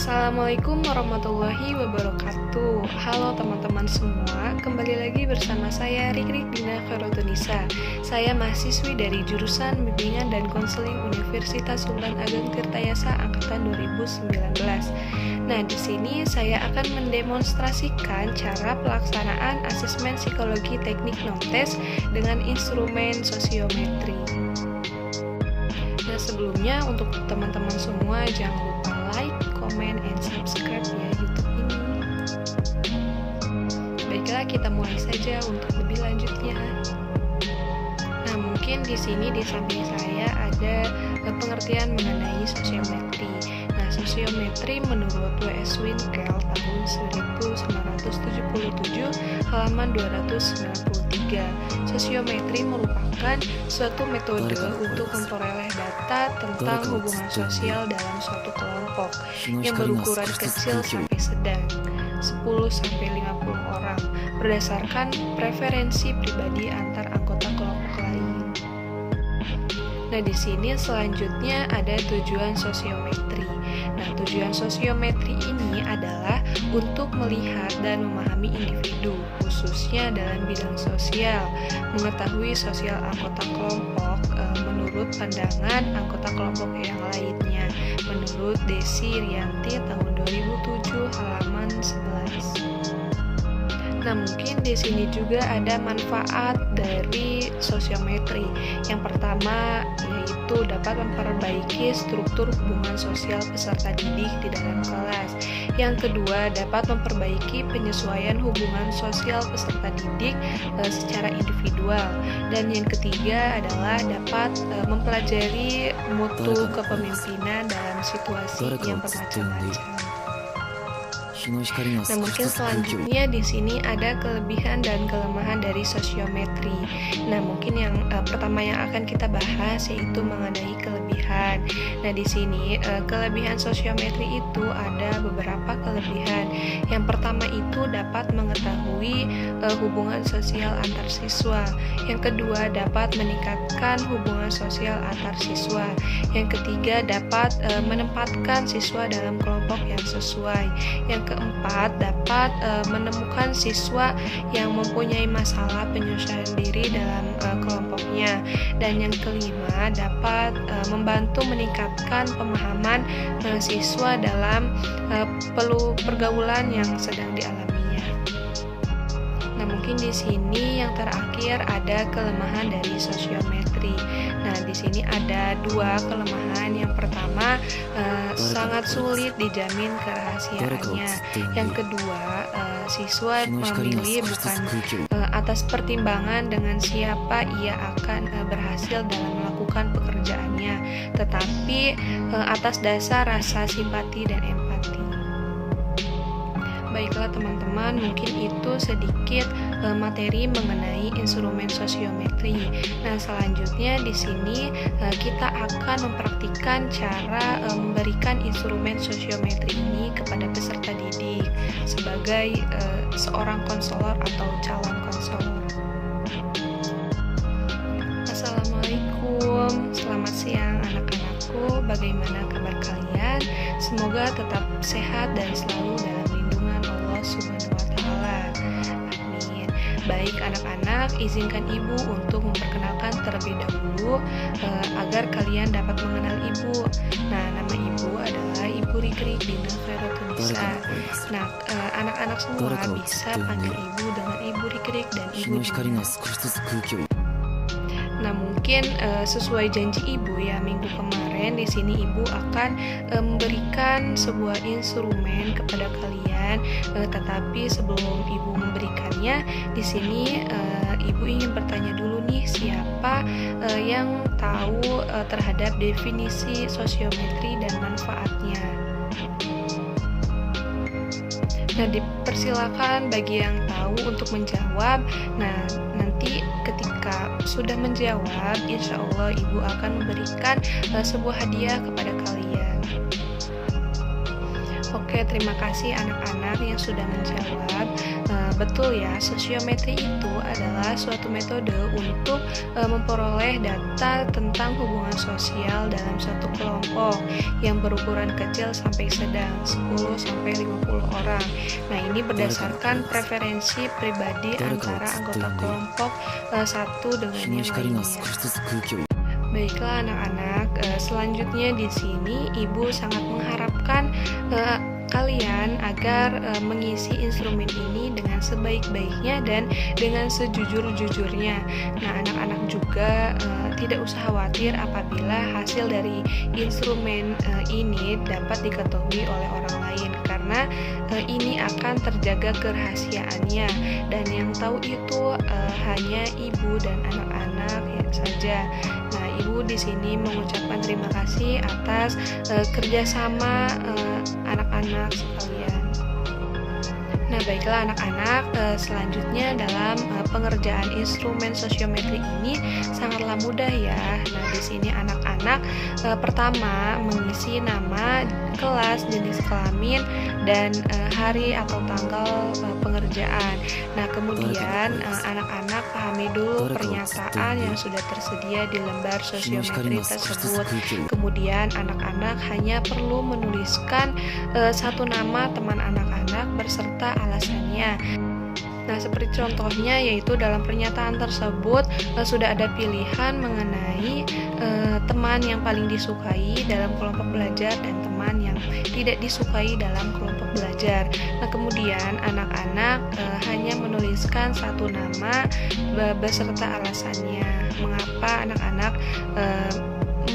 Assalamualaikum warahmatullahi wabarakatuh. Halo teman-teman semua, kembali lagi bersama saya Rikrik Dina Khairotunisa. Saya mahasiswi dari jurusan Bimbingan dan Konseling Universitas Sultan Ageng Tirtayasa angkatan 2019. Nah, di sini saya akan mendemonstrasikan cara pelaksanaan asesmen psikologi teknik nomtes dengan instrumen sosiometri. Nah, sebelumnya untuk teman-teman semua jangan lupa like, comment, and subscribe ya YouTube ini. Baiklah, kita mulai saja untuk lebih lanjutnya. Nah, mungkin di sini di samping saya ada pengertian mengenai sosiometri. Nah, sosiometri menurut W.S. Winkel tahun 1977 halaman 293. Sosiometri merupakan suatu metode untuk memperoleh data tentang hubungan sosial dalam suatu kelompok yang berukuran kecil sampai sedang, 10-50 orang, berdasarkan preferensi pribadi antar anggota kelompok lain. Nah, di sini selanjutnya ada tujuan sosiometri. Nah, tujuan sosiometri ini adalah untuk melihat dan memahami individu, khususnya dalam bidang sosial, mengetahui sosial anggota kelompok menurut pandangan anggota kelompok yang lainnya, menurut Desi Rianti tahun 2007 halaman 11. Nah, mungkin di sini juga ada manfaat dari sosiometri. Yang pertama yaitu dapat memperbaiki struktur hubungan sosial peserta didik di dalam kelas. Yang kedua, dapat memperbaiki penyesuaian hubungan sosial peserta didik secara individual. Dan yang ketiga adalah dapat mempelajari mutu kepemimpinan dalam situasi yang bermacam-macam. Nah, mungkin selanjutnya di sini ada kelebihan dan kelemahan dari sosiometri. Nah, mungkin yang pertama yang akan kita bahas yaitu mengenai kelebihan. Nah, di sini kelebihan sosiometri itu ada beberapa kelebihan. Yang pertama itu dapat mengetahui hubungan sosial antar siswa. Yang kedua dapat meningkatkan hubungan sosial antar siswa. Yang ketiga dapat menempatkan siswa dalam kelompok yang sesuai. Yang keempat, dapat menemukan siswa yang mempunyai masalah penyesuaian diri dalam kelompoknya. Dan yang kelima, dapat membantu meningkatkan pemahaman siswa dalam pergaulan yang sedang dialaminya. Nah, mungkin di sini yang terakhir ada kelemahan dari sosiometri. Nah, di sini ada dua kelemahan. Yang pertama, sangat sulit dijamin kerahasiaannya. Yang kedua, siswa memilih bukan atas pertimbangan dengan siapa ia akan berhasil dalam melakukan pekerjaannya, tetapi atas dasar rasa simpati dan empati. Baiklah teman-teman, mungkin itu sedikit materi mengenai instrumen sosiometri. Nah, selanjutnya di sini kita akan mempraktikkan cara memberikan instrumen sosiometri ini kepada peserta didik sebagai seorang konselor atau calon konselor. Assalamualaikum, selamat siang anak-anakku. Bagaimana kabar kalian? Semoga tetap sehat dan selalu dalam lindungan Allah Subhanahu wa Ta'ala. Amin. Baik anak-anak, izinkan ibu untuk memperkenalkan terlebih dahulu agar kalian dapat mengenal ibu. Nah, nama ibu adalah Ibu Rikrik Dina Khairotunisa. Nah, anak-anak semua bisa panggil ibu dengan Ibu Rikrik dan Ibu Dina. Nah, mungkin sesuai janji ibu ya minggu kemarin, di sini ibu akan memberikan sebuah instrumen kepada kalian. Tetapi sebelum ibu memberikannya, di sini ibu ingin bertanya dulu nih, siapa yang tahu terhadap definisi sosiometri dan manfaatnya? Nah, dipersilakan bagi yang tahu untuk menjawab. Nah, nanti ketika sudah menjawab, insya Allah ibu akan memberikan sebuah hadiah kepada kalian. Oke, terima kasih anak-anak yang sudah menjawab. Betul ya, sosiometri itu adalah suatu metode untuk memperoleh data tentang hubungan sosial dalam suatu kelompok yang berukuran kecil sampai sedang, 10 sampai 50 orang. Nah, ini berdasarkan preferensi pribadi antara anggota kelompok satu dengan yang lainnya. Baiklah anak-anak, selanjutnya di sini Ibu sangat mengharapkan kalian agar mengisi instrumen ini dengan sebaik-baiknya dan dengan sejujur-jujurnya. Nah, anak-anak juga tidak usah khawatir apabila hasil dari instrumen ini dapat diketahui oleh orang lain, karena ini akan terjaga kerahasiaannya dan yang tahu itu hanya Ibu dan anak-anak saja. Nah, Ibu di sini mengucapkan terima kasih atas kerjasama anak-anak sekalian. Nah, baiklah anak-anak, selanjutnya dalam pengerjaan instrumen sosiometri ini sangatlah mudah ya. Nah, di sini anak-anak pertama mengisi nama, kelas, jenis kelamin, dan hari atau tanggal pengerjaan. Nah, kemudian anak-anak pahami dulu pernyataan yang sudah tersedia di lembar sosiometri tersebut. Kemudian anak-anak hanya perlu menuliskan satu nama teman anak-anak berserta alasannya. Nah, seperti contohnya yaitu dalam pernyataan tersebut sudah ada pilihan mengenai teman yang paling disukai dalam kelompok belajar dan teman yang tidak disukai dalam kelompok belajar. Nah, kemudian anak-anak hanya menuliskan satu nama beserta alasannya. Mengapa anak-anak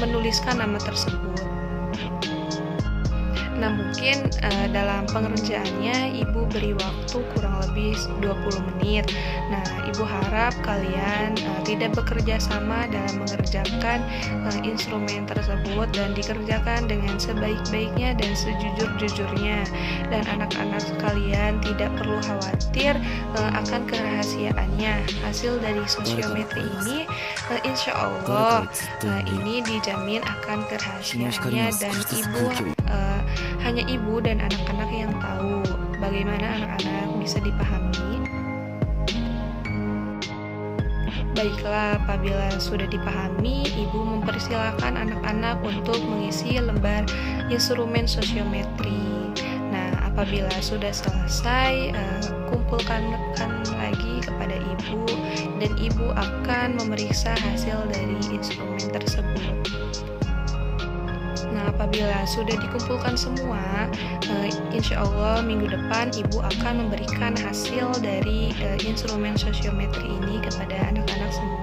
menuliskan nama tersebut? Nah, mungkin dalam pengerjaannya Ibu beri waktu kurang lebih 20 menit. Nah, Ibu harap kalian tidak bekerja sama dalam mengerjakan instrumen tersebut dan dikerjakan dengan sebaik-baiknya dan sejujur-jujurnya. Dan anak-anak sekalian tidak perlu khawatir akan kerahasiaannya. Hasil dari sosiometri ini insya Allah ini dijamin akan kerahasiaannya dan hanya Ibu dan anak-anak yang tahu. Bagaimana anak-anak bisa dipahami? Baiklah, apabila sudah dipahami, Ibu mempersilahkan anak-anak untuk mengisi lembar instrumen sosiometri. Nah, apabila sudah selesai, kumpulkan lagi kepada Ibu dan Ibu akan memeriksa hasil dari instrumen tersebut. Nah, apabila sudah dikumpulkan semua, insya Allah minggu depan Ibu akan memberikan hasil dari instrumen sosiometri ini kepada anak-anak semua.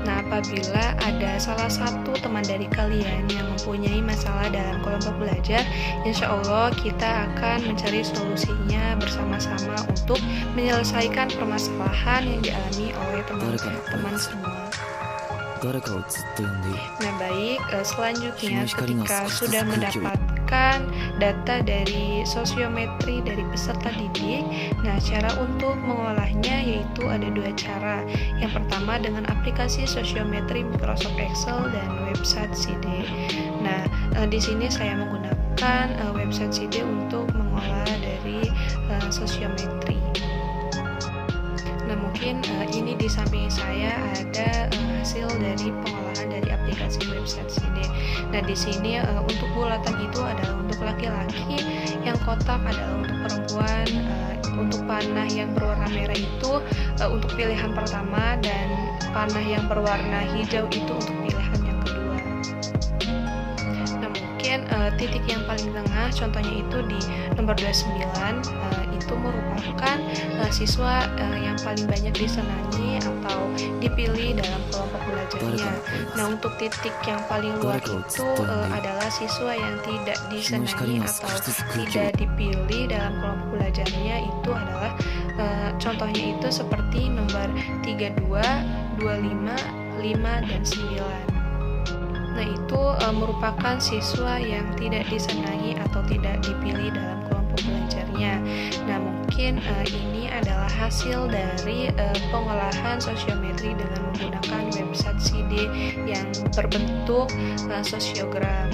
Nah, apabila ada salah satu teman dari kalian yang mempunyai masalah dalam kelompok belajar, insya Allah kita akan mencari solusinya bersama-sama untuk menyelesaikan permasalahan yang dialami oleh teman-teman semua. Nah, baik, selanjutnya ketika sudah mendapatkan data dari sosiometri dari peserta didik, nah cara untuk mengolahnya yaitu ada dua cara. Yang pertama dengan aplikasi sosiometri Microsoft Excel dan website CD. Nah, di sini saya menggunakan website CD untuk mengolah dari sosiometri. Nah, mungkin ini di samping saya ada hasil dari pengolahan dari aplikasi website CD. Nah, di sini untuk bulatan itu adalah untuk laki-laki, yang kotak adalah untuk perempuan, untuk panah yang berwarna merah itu untuk pilihan pertama, dan panah yang berwarna hijau itu untuk pilihan yang kedua. Nah, mungkin titik yang paling tengah contohnya itu di nomor 29 itu merupakan siswa yang paling banyak disenangi atau dipilih dalam kelompok belajarnya. Nah, untuk titik yang paling luar itu adalah siswa yang tidak disenangi atau tidak dipilih dalam kelompok belajarnya, itu adalah contohnya itu seperti nomor 32, 25, 5, dan 9. Nah, itu merupakan siswa yang tidak disenangi atau tidak dipilih dalam kelompok belajarnya. Nah, mungkin ini adalah hasil dari pengolahan sosiometri dengan menggunakan website CD yang berbentuk sosiogram.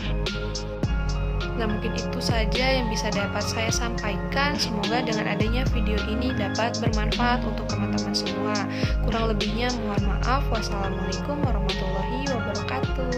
Nah, mungkin itu saja yang bisa dapat saya sampaikan. Semoga dengan adanya video ini dapat bermanfaat untuk teman-teman semua. Kurang lebihnya mohon maaf. Wassalamualaikum warahmatullahi wabarakatuh.